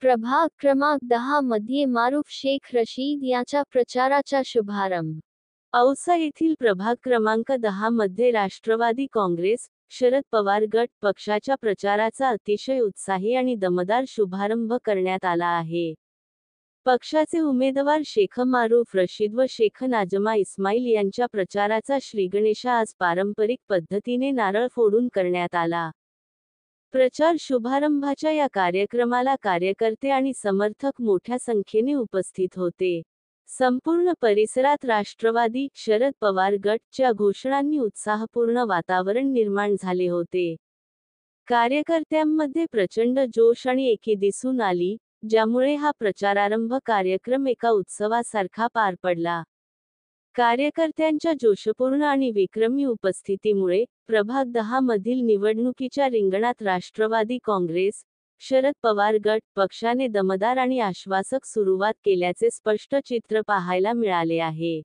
प्रभाग क्रमांक 10 मध्ये मारूफ शेख रशीद यांच्या प्रचाराचा शुभारंभ. औसा येथील प्रभाग क्रमांक 10 मध्ये राष्ट्रवादी काँग्रेस, शरद पवार गट पक्षाच्या प्रचाराचा अतिशय उत्साही आणि दमदार शुभारंभ करण्यात आला आहे. पक्षाचे उमेदवार शेख मारूफ रशीद व शेख नाजमा इस्माईल यांच्या प्रचाराचा श्रीगणेशा आज पारंपरिक पद्धतीने नारळ फोडून करण्यात आला. प्रचार शुभारंभाच्या या कार्यक्रमाला कार्यकर्ते आणि समर्थक मोठ्या संख्येने उपस्थित होते. संपूर्ण परिसरात राष्ट्रवादी, शरद पवार गट च्या घोषणांनी उत्साहपूर्ण वातावरण निर्माण झाले होते. कार्यकर्त्यांमध्ये प्रचंड जोश आणि एकी दिसून आली, ज्यामुळे हा प्रचारारंभ कार्यक्रम एका उत्सवासारखा पार पडला. कार्यकर्त्यांच्या जोशपूर्ण आणि विक्रमी उपस्थितीमुळे प्रभाग 10 मधील निवडणुकीच्या रिंगणात राष्ट्रवादी काँग्रेस, शरद पवार गट पक्षाने दमदार आणि आश्वासक सुरुवात केल्याचे स्पष्ट चित्र पाहायला मिळाले आहे.